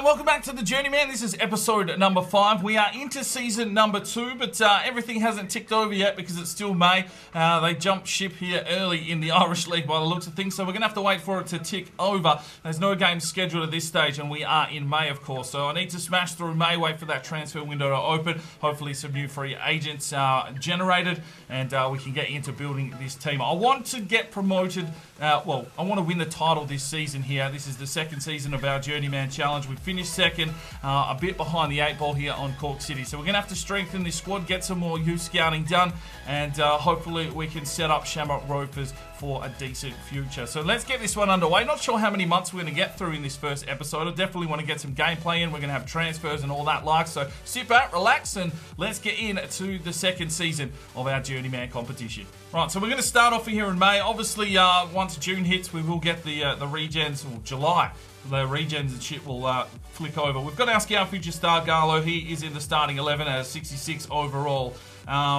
Alright, welcome back to the Journeyman. This is episode number 5. We are into season number 2, but everything hasn't ticked over yet because it's still May. They jumped ship here early in the Irish League by the looks of things, so we're going to have to wait for it to tick over. There's no games scheduled at this stage, and we are in May, of course. So I need to smash through May, wait for that transfer window to open. Hopefully some new free agents are generated, and we can get into building this team. I want to get promoted. I want to win the title this season here. This is the second season of our Journeyman Challenge. We finished second, a bit behind the 8 ball here on Cork City. So we're going to have to strengthen this squad, get some more youth scouting done, and hopefully we can set up Shamrock Rovers for a decent future. So let's get this one underway. Not sure how many months we're going to get through in this first episode. I definitely want to get some gameplay in. We're going to have transfers and all that like. So sit back, relax, and let's get into the second season of our Journeyman competition. Right, so we're going to start off here in May. Obviously, once June hits, we will get the regens, or July. The regens and shit will flick over. We've got our scout future star, Garlo. He is in the starting 11 at 66 overall.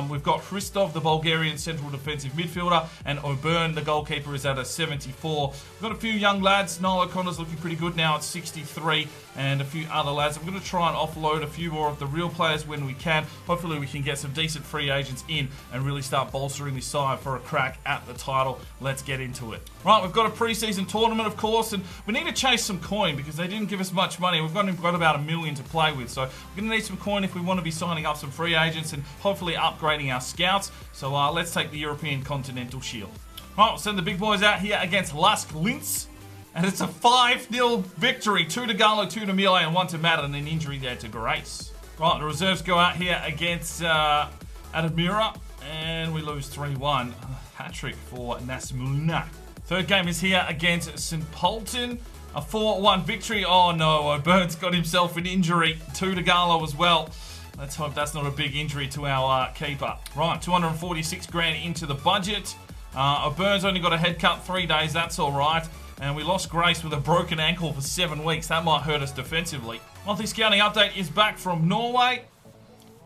We've got Hristov, the Bulgarian central defensive midfielder, and O'Byrne, the goalkeeper, is at a 74. We've got a few young lads. Niall O'Connor's looking pretty good now at 63, and a few other lads. I'm going to try and offload a few more of the real players when we can. Hopefully we can get some decent free agents in and really start bolstering this side for a crack at the title. Let's get into it. Right, we've got a preseason tournament, of course, and we need to chase some coin because they didn't give us much money. We've got about $1 million to play with, so we're going to need some coin if we want to be signing up some free agents and hopefully upgrading our scouts. So let's take the European Continental Shield. Right, we'll send the big boys out here against Lask Linz. And it's a 5-0 victory. 2 to Garlo, 2 to Mile, and 1 to Matt, and an injury there to Grace. Right, the reserves go out here against Admira, and we lose 3-1. Hat-trick for Nasmulina. Third game is here against St. Polton. A 4-1 victory. Oh no, O'Byrne's got himself an injury. 2 to Garlo as well. Let's hope that's not a big injury to our keeper. Right, 246 grand into the budget. O'Byrne's only got a head cut 3 days. That's all right. And we lost Grace with a broken ankle for 7 weeks. That might hurt us defensively. Monthly scouting update is back from Norway.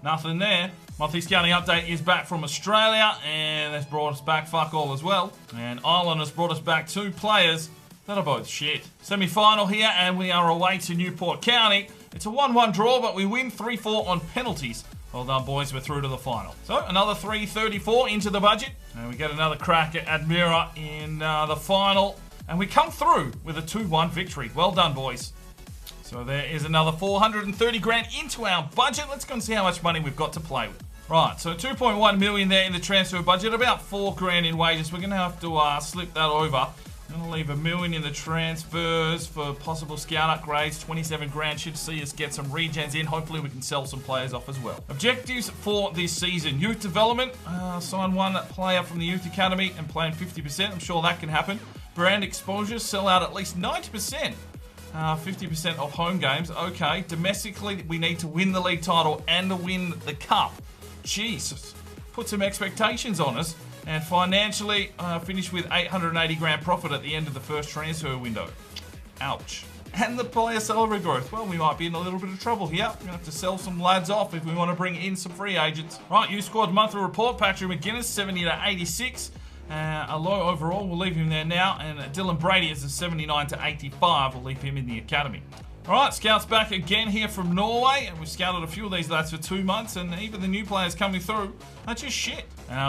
Nothing there. Monthly scouting update is back from Australia. And that's brought us back fuck all as well. And Ireland has brought us back 2 players that are both shit. Semi-final here, and we are away to Newport County. It's a 1-1 draw, but we win 3-4 on penalties. Well done, boys. We're through to the final. So, another 334 into the budget. And we get another crack at Admira in the final. And we come through with a 2-1 victory. Well done, boys. So, there is another 430 grand into our budget. Let's go and see how much money we've got to play with. Right, so 2.1 million there in the transfer budget. About 4 grand in wages. We're going to have to slip that over. I'm going to leave $1 million in the transfers for possible scout upgrades. 27 grand should see us get some regens in. Hopefully we can sell some players off as well. Objectives for this season. Youth development. Sign 1 player from the youth academy and play in 50%. I'm sure that can happen. Brand exposure. Sell out at least 90%. 50% of home games. Okay. Domestically, we need to win the league title and to win the cup. Jesus. Put some expectations on us. And financially, finished with 880 grand profit at the end of the first transfer window. Ouch. And the player salary growth. Well, we might be in a little bit of trouble here. We're going to have to sell some lads off if we want to bring in some free agents. Right, youth squad monthly report. Patrick McGuinness, 70 to 86. A low overall. We'll leave him there now. And Dylan Brady is a 79 to 85. We'll leave him in the academy. Alright, scouts back again here from Norway, and we've scouted a few of these lads for 2 months, and even the new players coming through are just shit.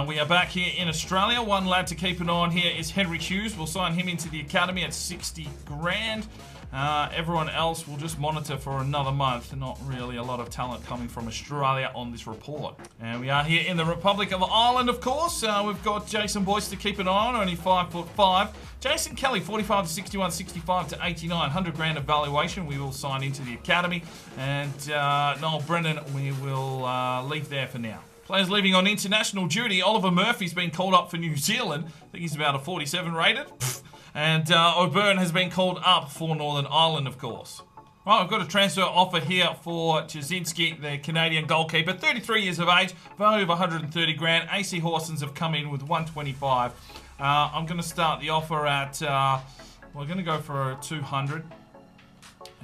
We are back here in Australia. 1 lad to keep an eye on here is Henry Hughes. We'll sign him into the academy at 60 grand. Everyone else will just monitor for another month. Not really a lot of talent coming from Australia on this report. And we are here in the Republic of Ireland, of course. We've got Jason Boyce to keep an eye on, only 5'5". Jason Kelly, 45 to 61, 65 to 89, 100 grand of valuation. We will sign into the academy. And Noel Brennan, we will leave there for now. Players leaving on international duty. Oliver Murphy's been called up for New Zealand. I think he's about a 47 rated. And O'Byrne has been called up for Northern Ireland, of course. Right, we've got a transfer offer here for Jasinski, the Canadian goalkeeper. 33 years of age, value of 130 grand. AC Horsens have come in with 125. I'm going to start the offer at, we're going to go for 200.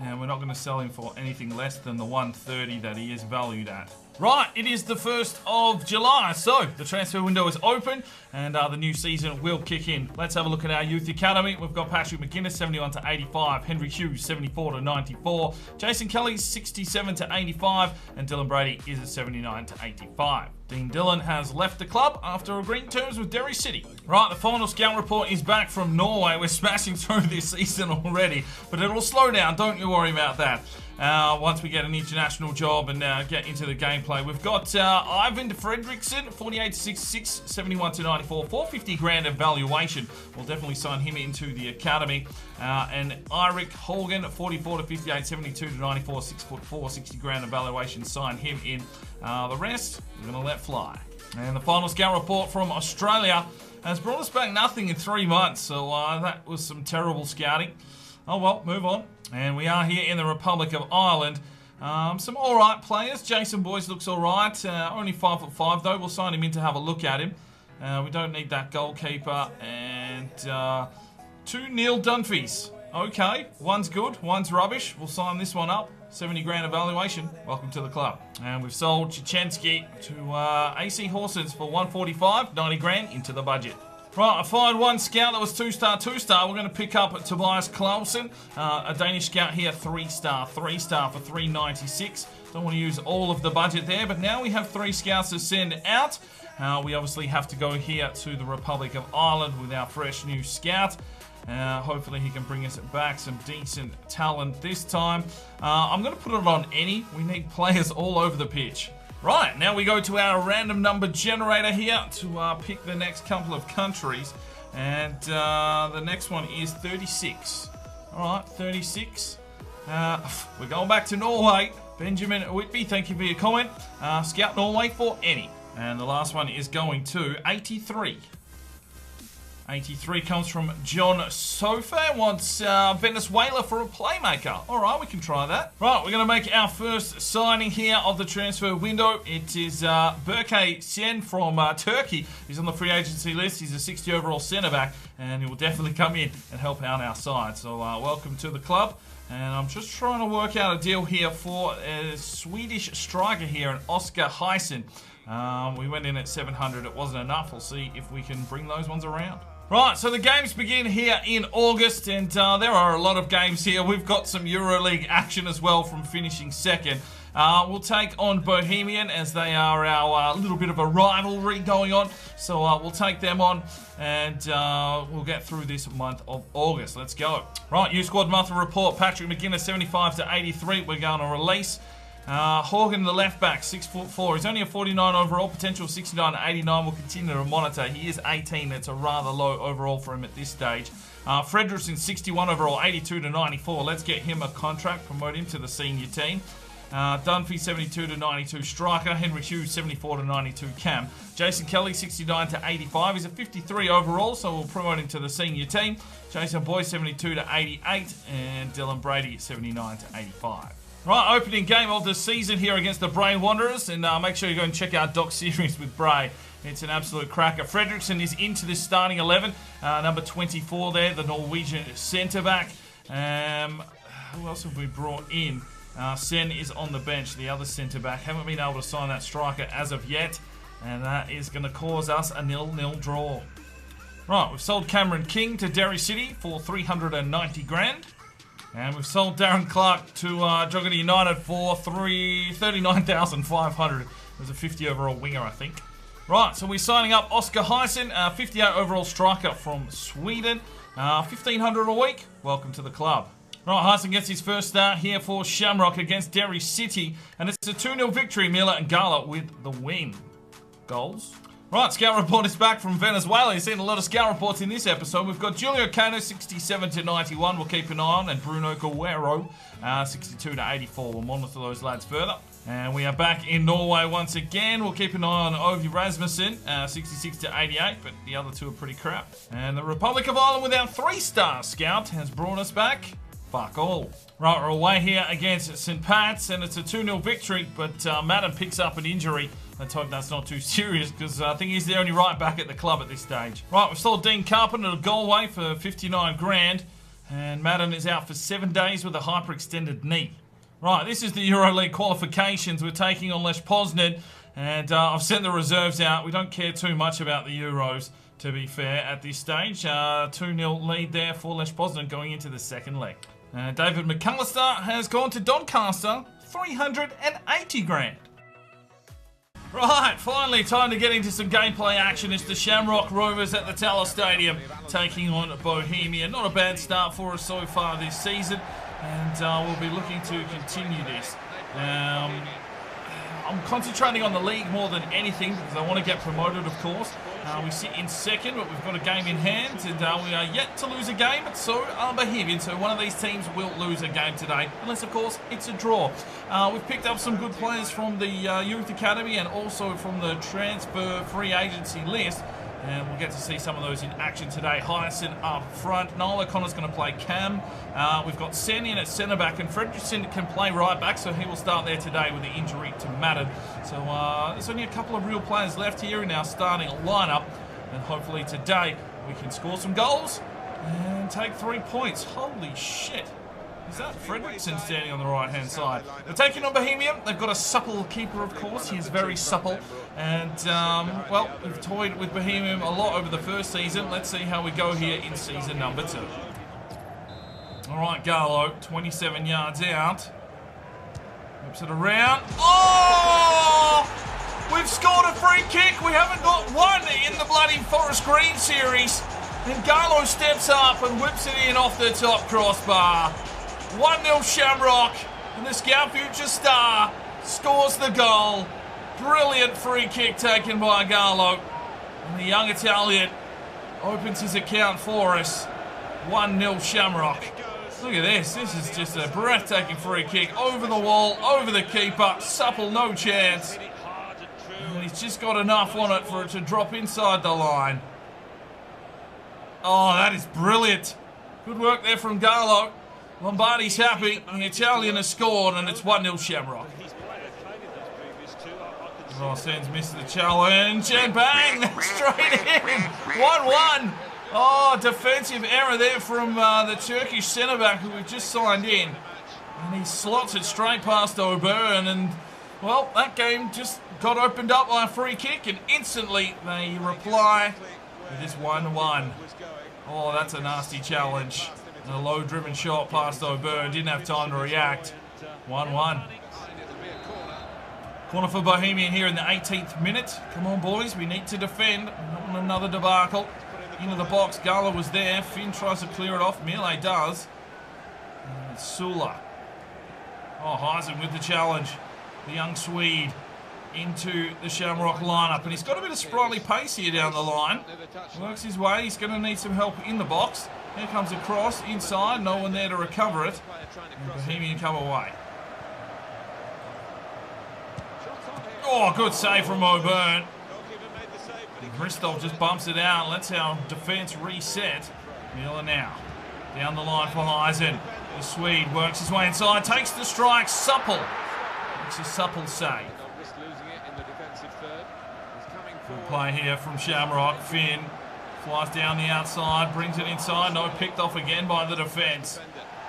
And we're not going to sell him for anything less than the 130 that he is valued at. Right, it is the 1st of July, so the transfer window is open and the new season will kick in. Let's have a look at our youth academy. We've got Patrick McGuinness, 71 to 85, Henry Hughes, 74 to 94, Jason Kelly, 67 to 85, and Dylan Brady is at 79 to 85. Dean Dillon has left the club after agreeing terms with Derry City. Right, the final scout report is back from Norway. We're smashing through this season already, but it'll slow down. Don't you worry about that. Once we get an international job and get into the gameplay. We've got Ivan Fredrickson, 48 to 66, 71 to 94, 450 grand evaluation. We'll definitely sign him into the academy. And Eirik Holgen, 44 to 58, 72 to 94, 6'4", 60 grand evaluation. Sign him in. The rest, we're going to let fly. And the final scout report from Australia has brought us back nothing in 3 months. So that was some terrible scouting. Oh well, move on. And we are here in the Republic of Ireland. Some alright players. Jason Boyce looks alright. Only 5'5" though. We'll sign him in to have a look at him. We don't need that goalkeeper. And 2 Neil Dunphys. Okay, one's good, one's rubbish. We'll sign this one up. 70 grand evaluation. Welcome to the club. And we've sold Chichenski to AC Horsens for 145, 90 grand into the budget. Right, I fired one scout that was 2-star, 2-star. We're going to pick up Tobias Clausen, a Danish scout here, 3-star, 3-star for 396. Don't want to use all of the budget there, but now we have 3 scouts to send out. We obviously have to go here to the Republic of Ireland with our fresh new scout. Hopefully he can bring us back some decent talent this time. I'm going to put it on any. We need players all over the pitch. Right, now we go to our random number generator here to pick the next couple of countries. And the next one is 36. Alright, 36. We're going back to Norway. Benjamin Whitby, thank you for your comment. Scout Norway for any. And the last one is going to 83. 83 comes from John Sofa. Wants Venezuela for a playmaker. All right, we can try that. Right, we're going to make our first signing here of the transfer window. It is Berke Sen from Turkey. He's on the free agency list. He's a 60 overall centre-back, and he will definitely come in and help out our side. So welcome to the club. And I'm just trying to work out a deal here for a Swedish striker here, an Oscar Heisen. We went in at 700. It wasn't enough. We'll see if we can bring those ones around. Right, so the games begin here in August, and there are a lot of games here. We've got some EuroLeague action as well from finishing second. We'll take on Bohemian, as they are our little bit of a rivalry going on. So we'll take them on, and we'll get through this month of August. Let's go. Right, U-Squad monthly report. Patrick McGuinness, 75 to 83. We're going to release. Horgan, the left back, 6'4". He's only a 49 overall, potential 69 to 89. We'll continue to monitor. He is 18. That's a rather low overall for him at this stage. Fredrickson, 61 overall, 82 to 94. Let's get him a contract, promote him to the senior team. Dunphy, 72 to 92 striker. Henry Hughes, 74 to 92 cam. Jason Kelly, 69 to 85. He's a 53 overall, so we'll promote him to the senior team. Jason Boyce, 72 to 88. And Dylan Brady, 79 to 85. Right, opening game of the season here against the Bray Wanderers, and make sure you go and check out Doc Series with Bray. It's an absolute cracker. Fredrickson is into this starting 11, number 24 there, the Norwegian centre-back. Who else have we brought in? Sen is on the bench, the other centre-back. Haven't been able to sign that striker as of yet, and that is going to cause us a 0-0 draw. Right, we've sold Cameron King to Derry City for 390 grand. And we've sold Darren Clark to Joggedy United for 39,500. It was a 50 overall winger, I think. Right, so we're signing up Oscar Heisen, 58 overall striker from Sweden. 1,500 a week. Welcome to the club. Right, Heisen gets his first start here for Shamrock against Derry City. And it's a 2-0 victory. Miller and Gala with the win. Goals. Right, scout report is back from Venezuela. You've seen a lot of scout reports in this episode. We've got Julio Cano, 67 to 91. We'll keep an eye on. And Bruno Guerrero, 62 to 84. We'll monitor those lads further. And we are back in Norway once again. We'll keep an eye on Ovi Rasmussen, 66 to 88. But the other two are pretty crap. And the Republic of Ireland with our 3-star scout has brought us back fuck all. Right, we're away here against St. Pat's, and it's a 2-0 victory, but Madden picks up an injury. Let's hope that's not too serious, because I think he's the only right back at the club at this stage. Right, we've sold Dean Carpenter to Galway for 59 grand, and Madden is out for 7 days with a hyperextended knee. Right, this is the EuroLeague qualifications. We're taking on Lech Poznan, and I've sent the reserves out. We don't care too much about the Euros, to be fair, at this stage. 2-0 lead there for Lech Poznan going into the second leg. David McAllister has gone to Doncaster, 380 grand. Right, finally time to get into some gameplay action. It's the Shamrock Rovers at the Tallaght Stadium taking on Bohemian. Not a bad start for us so far this season, and we'll be looking to continue this. I'm concentrating on the league more than anything because I want to get promoted, of course. We sit in second, but we've got a game in hand, and we are yet to lose a game, but so are Bohemian. So one of these teams will lose a game today, unless, of course, it's a draw. We've picked up some good players from the Youth Academy and also from the transfer free agency list, and we'll get to see some of those in action today. Hyacinth up front. Noel O'Connor's going to play Cam. We've got Sen in at centre-back, and Fredrickson can play right-back, so he will start there today with the injury to Madden. So there's only a couple of real players left here in our starting lineup, and hopefully today we can score some goals and take 3 points. Holy shit. Is that Fredrickson standing on the right-hand side? We're taking on Bohemian. They've got a supple keeper, of course. He is very supple. And, well, we've toyed with Bohemian a lot over the first season. Let's see how we go here in season number 2. All right, Garlow, 27 yards out. Whips it around. Oh! We've scored a free kick. We haven't got one in the bloody Forest Green series. And Garlow steps up and whips it in off the top crossbar. 1-0 Shamrock, and the Scout Future star scores the goal. Brilliant free kick taken by Garlow. And the young Italian opens his account for us. 1-0 Shamrock. Look at this. This is just a breathtaking free kick. Over the wall, over the keeper. Supple, no chance. And he's just got enough on it for it to drop inside the line. Oh, that is brilliant. Good work there from Garlow. Lombardi's happy, the Italian has scored, and it's 1-0 Shamrock. Sen's missed the challenge, and bang, straight in, 1-1. Oh, defensive error there from the Turkish centre-back who we've just signed in. And he slots it straight past O'Byrne, and, well, that game just got opened up by a free kick, and instantly they reply with this 1-1. Oh, that's a nasty challenge. A low-driven shot past O'Byrne. Didn't have time to react. 1-1. Corner for Bohemian here in the 18th minute. Come on, boys. We need to defend. Not on another debacle. Into the box. Gala was there. Finn tries to clear it off. Melee does. And Sula. Oh, Heisen with the challenge. The young Swede into the Shamrock lineup. And he's got a bit of sprightly pace here down the line. Works his way. He's going to need some help in the box. Here comes a cross inside, no one there to recover it. And Bohemian come away. Oh, good save from O'Byrne. Christoph just bumps it out. Let's our defence reset. Miller now. Down the line for Heisen. The Swede works his way inside, takes the strike. Supple. Makes a supple save. Good play here from Shamrock. Finn. Flies down the outside, brings it inside. No, picked off again by the defence.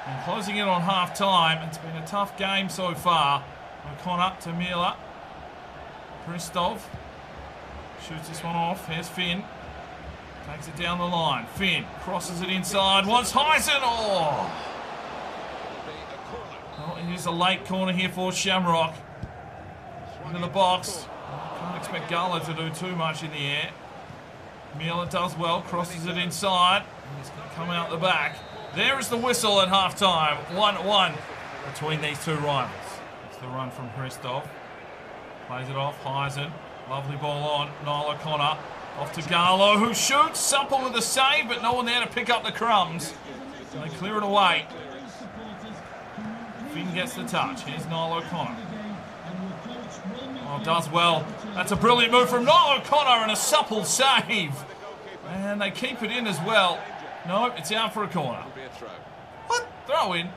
And closing in on half-time. It's been a tough game so far. O'Connor to Miller. Christoph shoots this one off. Here's Finn. Takes it down the line. Finn crosses it inside. Wants Heisen. Oh! Well, it is a late corner here for Shamrock. Into the box. Can't expect Gala to do too much in the air. Miller does well, crosses it inside. He's going to come out the back. There is the whistle at half-time. 1-1 between these two rivals. It's the run from Christoph. Plays it off, Heisen. Lovely ball on, Niall O'Connor. Off to Garlow, who shoots. Supple with a save, but no one there to pick up the crumbs. So they clear it away. Finn gets the touch. Here's Niall O'Connor. Oh, does well. That's a brilliant move from Niall O'Connor and a supple save. And they keep it in as well. No, it's out for a corner. What? Throw in.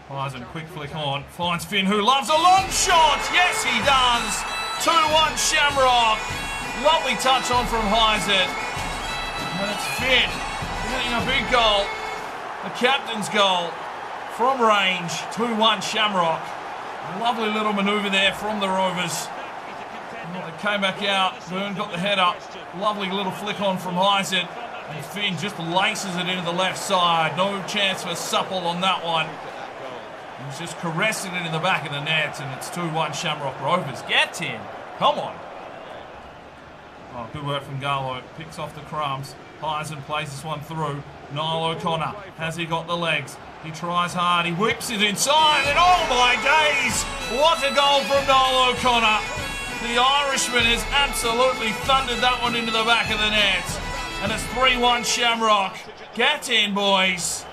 Heisen, quick flick on. Finds Finn, who loves a long shot. Yes, he does. 2-1 Shamrock. Lovely touch on from Heisen. And it's Finn getting a big goal. The captain's goal from range. 2-1 Shamrock. Lovely little manoeuvre there from the Rovers. They came back out. Byrne got the head up. Lovely little flick on from Heisen. And Finn just laces it into the left side. No chance for Supple on that one. He's just caressing it in the back of the net, and it's 2-1 Shamrock Rovers. Get him. Come on. Oh, good work from Garlow. Picks off the crumbs. Heisen plays this one through. Niall O'Connor. Has he got the legs? He tries hard. He whips it inside, and oh my days! What a goal from Niall O'Connor. The Irishman has absolutely thundered that one into the back of the net. And it's 3-1 Shamrock. Get in, boys.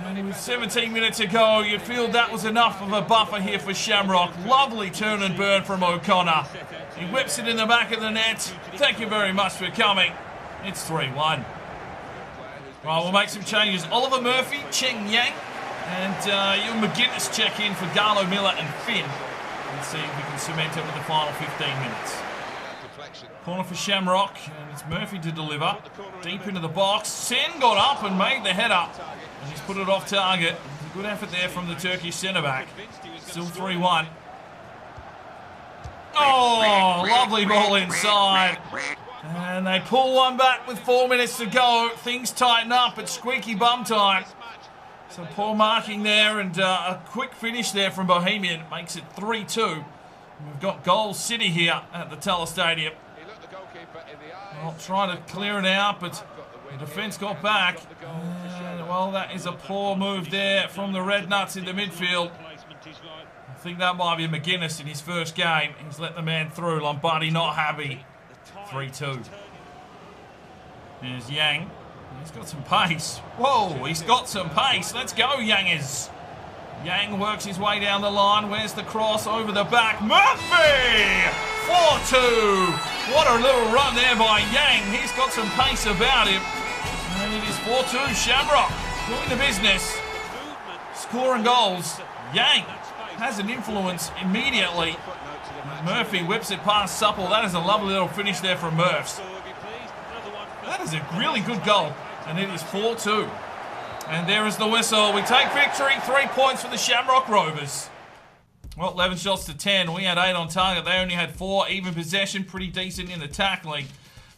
And with 17 minutes to go, you'd feel that was enough of a buffer here for Shamrock. Lovely turn and burn from O'Connor. He whips it in the back of the net. Thank you very much for coming. It's 3-1. Right, we'll make some changes. Oliver Murphy, Cheng Yang, and Ewan McGuinness check in for Garlow, Miller and Finn. Let's see if we can cement it with the final 15 minutes. Corner for Shamrock, and it's Murphy to deliver. Deep into the box. Sen got up and made the header. And he's put it off target. A good effort there from the Turkish centre-back. Still 3-1. Oh, lovely ball inside. And they pull one back with 4 minutes to go. Things tighten up. It's squeaky bum time. So poor marking there, and a quick finish there from Bohemian makes it 3-2. We've got Goal City here at the Teller Stadium. Well, trying to clear it out, but the defence got back. And, well, that is a poor move there from the Red Nuts in the midfield. I think that might be McGuinness in his first game. He's let the man through. Lombardi not happy. 3-2. There's Yang. He's got some pace. Whoa, he's got some pace. Let's go, Yangers. Yang works his way down the line. Where's the cross? Over the back. Murphy! 4-2. What a little run there by Yang. He's got some pace about him. And it is 4-2. Shamrock doing the business. Scoring goals. Yang has an influence immediately. Murphy whips it past Supple. That is a lovely little finish there from Murphs. That is a really good goal. And it is 4-2. And there is the whistle. We take victory. 3 points for the Shamrock Rovers. Well, 11 shots to 10. We had 8 on target. They only had 4. Even possession, pretty decent in the tackling.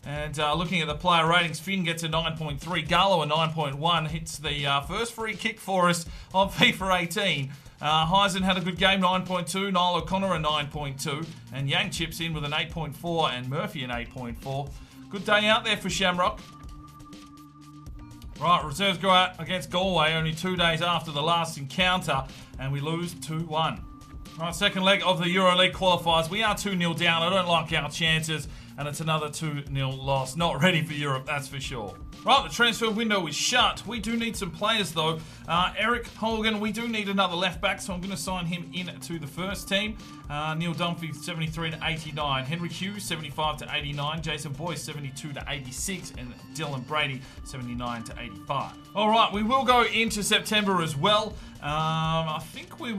And looking at the player ratings, Finn gets a 9.3. Garlow a 9.1. Hits the first free kick for us on FIFA 18. Heisen had a good game, 9.2. Niall O'Connor a 9.2. And Yang chips in with an 8.4. And Murphy an 8.4. Good day out there for Shamrock. Right, reserves go out against Galway only 2 days after the last encounter, and we lose 2-1. Right, second leg of the EuroLeague qualifiers. We are 2-0 down. I don't like our chances, and it's another 2-0 loss. Not ready for Europe, that's for sure. Right, the transfer window is shut. We do need some players, though. Eric Hogan, we do need another left back, so I'm going to sign him in to the first team. Neil Dunphy, 73-89. Henry Hughes, 75-89. Jason Boyce, 72-86. And Dylan Brady, 79-85. All right, we will go into September as well. I think we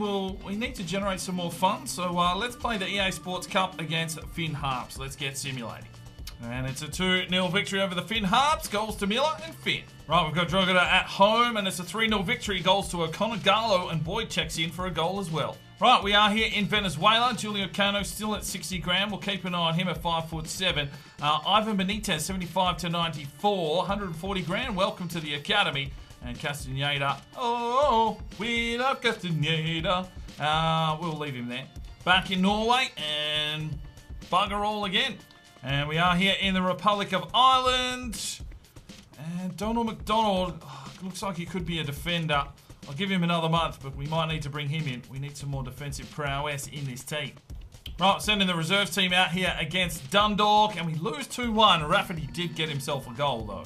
need to generate some more funds. So let's play the EA Sports Cup against Finn Harps. Let's get simulating. And it's a 2-0 victory over the Finn Harps. Goals to Miller and Finn. Right, we've got Drogheda at home, and it's a 3-0 victory. Goals to O'Connor, Garlow, and Boyd checks in for a goal as well. Right, we are here in Venezuela. Julio Cano still at 60 grand. We'll keep an eye on him at 5'7". Ivan Benitez, 75-94, 140 grand. Welcome to the academy. And Castaneda. Oh, we love Castaneda. We'll leave him there. Back in Norway, and bugger all again. And we are here in the Republic of Ireland. And Donald McDonald, looks like he could be a defender. I'll give him another month, but we might need to bring him in. We need some more defensive prowess in this team. Right, sending the reserves team out here against Dundalk, and we lose 2-1. Rafferty did get himself a goal, though.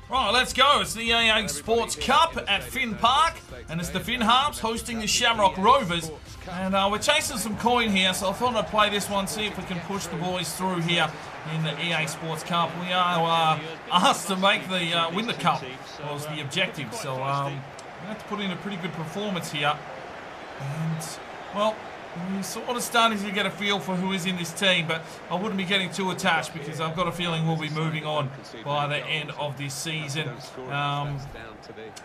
Right, let's go. It's the EA Sports Cup at Finn Park, and it's the Finn Harps hosting the Shamrock Rovers. And we're chasing some coin here, so I thought I'd play this one, see if we can push the boys through here in the EA Sports Cup. We are asked to make the win the cup was the objective, so we have to put in a pretty good performance here. And well, You're sort of starting to get a feel for who is in this team, but I wouldn't be getting too attached because I've got a feeling we'll be moving on by the end of this season.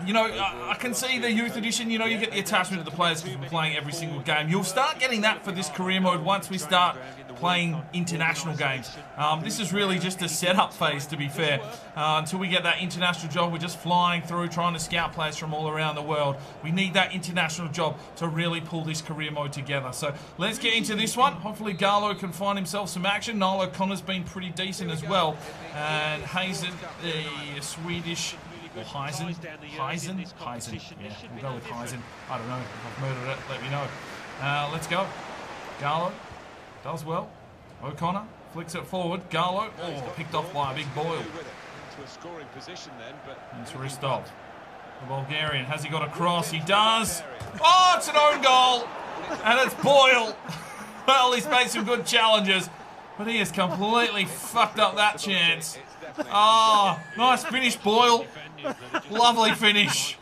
You know, I can see the youth edition, you know, you get the attachment to the players because we're playing every single game. You'll start getting that for this career mode once we start playing international games. This is really just a setup phase, to be fair. Until we get that international job, we're just flying through, trying to scout players from all around the world. We need that international job to really pull this career mode together. So let's get into this one. Hopefully Garlo can find himself some action. Niall O'Connor's been pretty decent as well. And Hazen, the Swedish... Or Heisen? Yeah, we'll go with Heisen. I don't know. If I've murdered it, let me know. Let's go. Garlo does well. O'Connor flicks it forward. Garlo, picked off by a big Boyle. It's Ristov. The Bulgarian. Has he got a cross? He does. Oh, it's an own goal. And it's Boyle. Well, he's made some good challenges, but he has completely fucked up that chance. Oh, nice finish, Boyle. Lovely finish.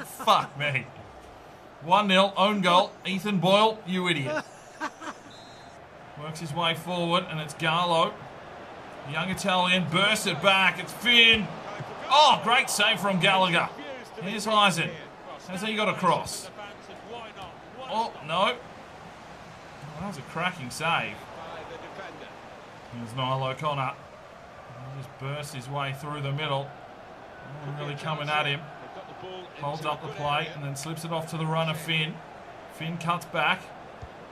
Fuck me. 1-0, own goal. Ethan Boyle, you idiot. Works his way forward, and it's Garlo. The young Italian bursts it back. It's Finn. Oh, great save from Gallagher. Here's Heisen. Has he got a cross? Oh, no. Oh, that was a cracking save. Here's Niall O'Connor. He just bursts his way through the middle. Oh, really coming at him. Holds up the play and then slips it off to the runner, Finn. Finn cuts back.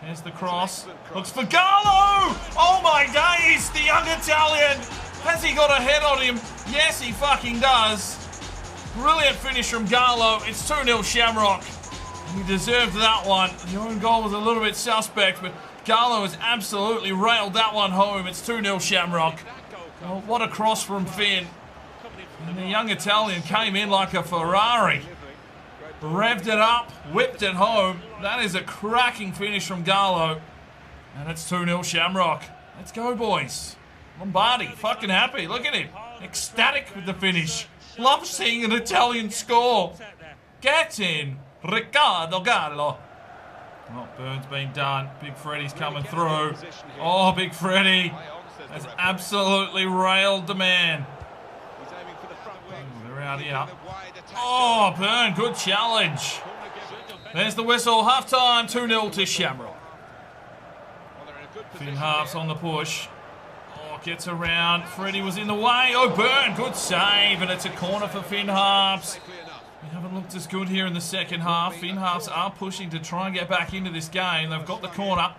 Here's the cross. Looks for Garlo! Oh my days! The young Italian! Has he got a head on him? Yes, he fucking does. Brilliant finish from Garlo. It's 2-0 Shamrock. He deserved that one. The own goal was a little bit suspect, but Garlo has absolutely railed that one home. It's 2-0 Shamrock. Oh, what a cross from Finn. And the young Italian came in like a Ferrari. Revved it up, whipped it home. That is a cracking finish from Garlo. And it's 2-0 Shamrock. Let's go, boys. Lombardi, fucking happy. Look at him. Ecstatic with the finish. Love seeing an Italian score. Get in. Riccardo Gallo. Oh, Burns been done. Big Freddy's coming through. Oh, Big Freddy has absolutely railed the man. They're out here. Oh, Burn, good challenge. There's the whistle. Half-time, 2-0 to Shamrock. Finn Harps on the push. Oh, gets around. Freddy was in the way. Oh, Burn, good save. And it's a corner for Finn Harps. We haven't looked as good here in the second half. Finn Harps are pushing to try and get back into this game. They've got the corner.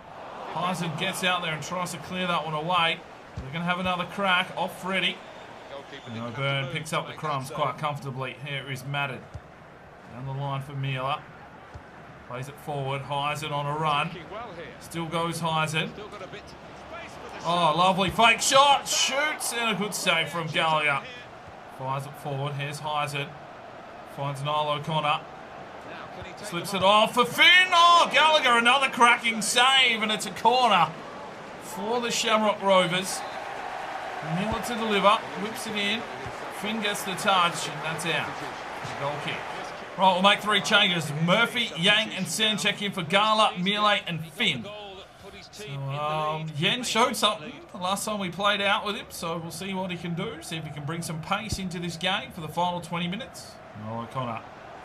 Heisen gets out there and tries to clear that one away. They're going to have another crack off Freddy. No, Burn picks up the crumbs quite comfortably. Here is Madden. Down the line for Mila. Plays it forward. Heisen on a run. Still goes Heisen. Oh, lovely fake shot. Shoots. And a good save from Gallagher. Fires it forward. Here's Heisen. Finds Niall O'Connor. Slips it off for Finn. Oh, Gallagher, another cracking save. And it's a corner for the Shamrock Rovers. Miller to deliver. Whips it in. Finn gets the touch. And that's out. Goal kick. Right, we'll make 3 changes. Murphy, Yang, and Sen check in for Gala, Miele, and Finn. So, Yen showed something the last time we played out with him. So we'll see what he can do. See if he can bring some pace into this game for the final 20 minutes. Noel O'Connor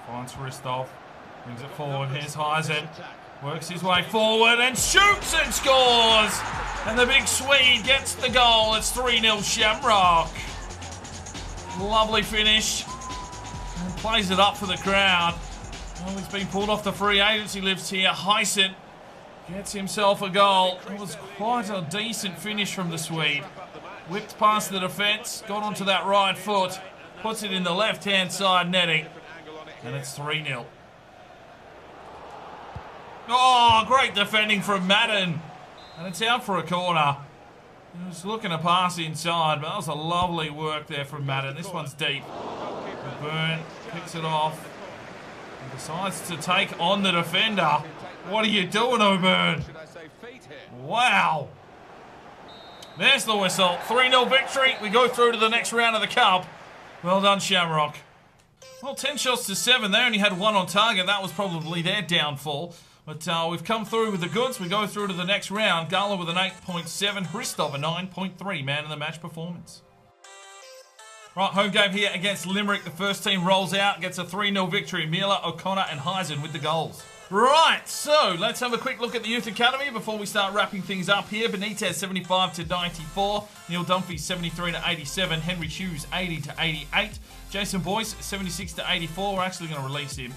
finds Ristov. Brings it forward. Here's Heisen. Works his way forward and shoots and scores. And the big Swede gets the goal. It's 3-0 Shamrock. Lovely finish. And plays it up for the crowd. Well, he's been pulled off the free agency list here. Heisen gets himself a goal. It was quite a decent finish from the Swede. Whipped past the defence. Got onto that right foot. Puts it in the left-hand side netting. And it's 3-0. Oh, great defending from Madden. And it's out for a corner. He was looking to pass inside, but that was a lovely work there from Madden. This one's deep. Burn picks it off and decides to take on the defender. What are you doing, O'Burn? Wow. There's the whistle. 3-0 victory. We go through to the next round of the Cup. Well done, Shamrock. Well, 10 shots to 7. They only had 1 on target. That was probably their downfall. But we've come through with the goods. We go through to the next round. Gala with an 8.7. Hristov a 9.3. Man of the match performance. Right, home game here against Limerick. The first team rolls out, gets a 3-0 victory. Mila, O'Connor and Heisen with the goals. Right, so let's have a quick look at the Youth Academy before we start wrapping things up here. Benitez 75 to 94, Neil Dunphy 73 to 87, Henry Hughes 80 to 88, Jason Boyce 76 to 84. We're actually going to release him.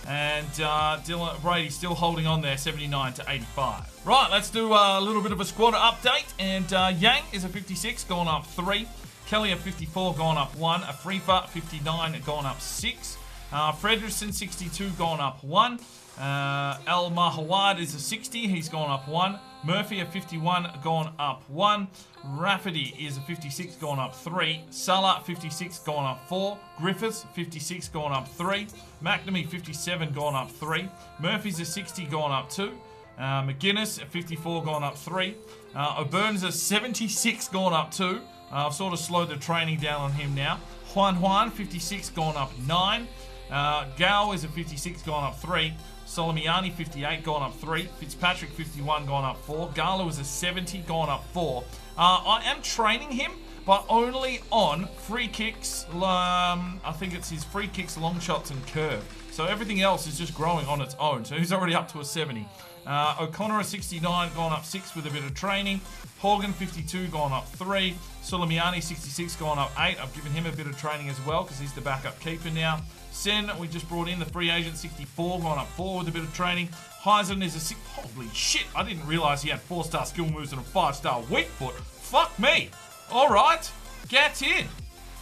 And Dylan Brady still holding on there, 79 to 85. Right, let's do a little bit of a squad update. And Yang is a 56, going up 3. Kelly at 54, gone up 1. Afrifa 59, gone up 6. Fredrickson 62, gone up 1. El Mahawad is a 60, he's gone up 1. Murphy at 51, gone up 1. Rafferty is a 56, gone up 3. Salah 56, gone up 4. Griffiths 56, gone up 3. McNamee 57, gone up 3. Murphy's a 60, gone up 2. McGuinness at 54, gone up 3. O'Byrne's a 76, gone up 2. I've sort of slowed the training down on him now. Juan 56, gone up 9. Gao is a 56, gone up 3. Solomiani 58, gone up 3. Fitzpatrick 51, gone up 4. Gala was a 70, gone up 4. I am training him, but only on free kicks. I think it's his free kicks, long shots and curve. So everything else is just growing on its own. So he's already up to a 70. O'Connor a 69, gone up 6 with a bit of training. Horgan 52, gone up 3. Solomiani 66, gone up 8. I've given him a bit of training as well because he's the backup keeper now. Sen, we just brought in the free agent, 64, gone up 4 with a bit of training. Heisen is a 6. Holy shit, I didn't realise he had 4-star skill moves and a 5-star weak foot. Fuck me. All right, get in.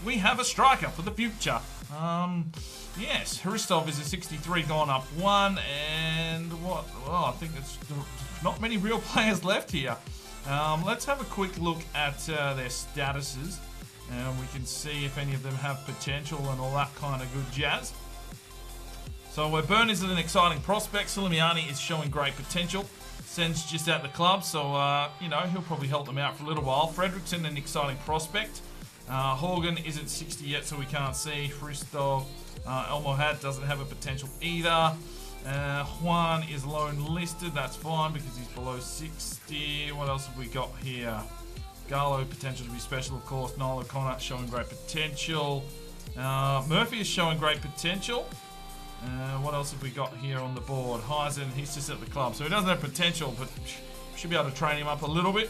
We have a striker for the future. Yes, Hristov is a 63, gone up 1. And what? Well, I think it's not many real players left here. Let's have a quick look at their statuses. And we can see if any of them have potential and all that kind of good jazz. So Burn is an exciting prospect. Solomiani is showing great potential. Sen's just at the club, so you know, he'll probably help them out for a little while. Fredrickson, an exciting prospect. Horgan isn't 60 yet, so we can't see. Hristov, Elmohat doesn't have a potential either. Juan is loan listed. That's fine because he's below 60. What else have we got here? Garlow, potential to be special, of course. Niall O'Connor showing great potential. Murphy is showing great potential. What else have we got here on the board? Heisen, he's just at the club, so he doesn't have potential, but should be able to train him up a little bit.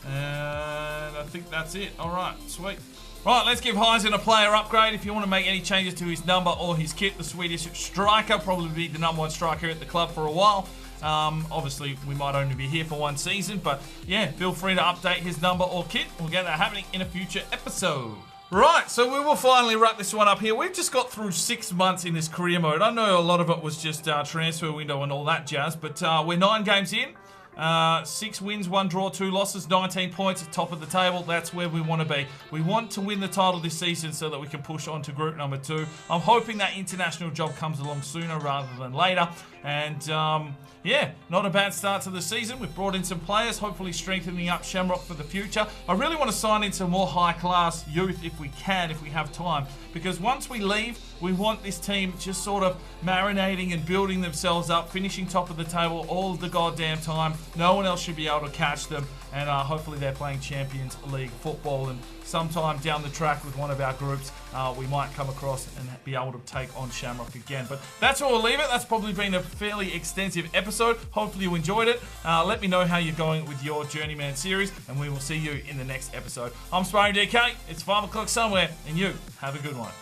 And I think that's it. All right, sweet. Right, let's give Heisen a player upgrade. If you want to make any changes to his number or his kit, the Swedish striker, probably be the #1 striker at the club for a while. Obviously, we might only be here for 1 season, but yeah, feel free to update his number or kit. We'll get that happening in a future episode. Right, so we will finally wrap this one up here. We've just got through 6 months in this career mode. I know a lot of it was just transfer window and all that jazz, but we're 9 games in. 6 wins, 1 draw, 2 losses, 19 points at top of the table. That's where we want to be. We want to win the title this season so that we can push on to group number 2. I'm hoping that international job comes along sooner rather than later. And yeah, not a bad start to the season. We've brought in some players, hopefully strengthening up Shamrock for the future. I really want to sign in some more high-class youth if we can, if we have time. Because once we leave, we want this team just sort of marinating and building themselves up, finishing top of the table all the goddamn time. No one else should be able to catch them. And hopefully they're playing Champions League football. And sometime down the track with one of our groups, we might come across and be able to take on Shamrock again. But that's where we'll leave it. That's probably been a fairly extensive episode. Hopefully you enjoyed it. Let me know how you're going with your Journeyman Series, and we will see you in the next episode. I'm Sparring DK. It's 5 o'clock somewhere, and you have a good one.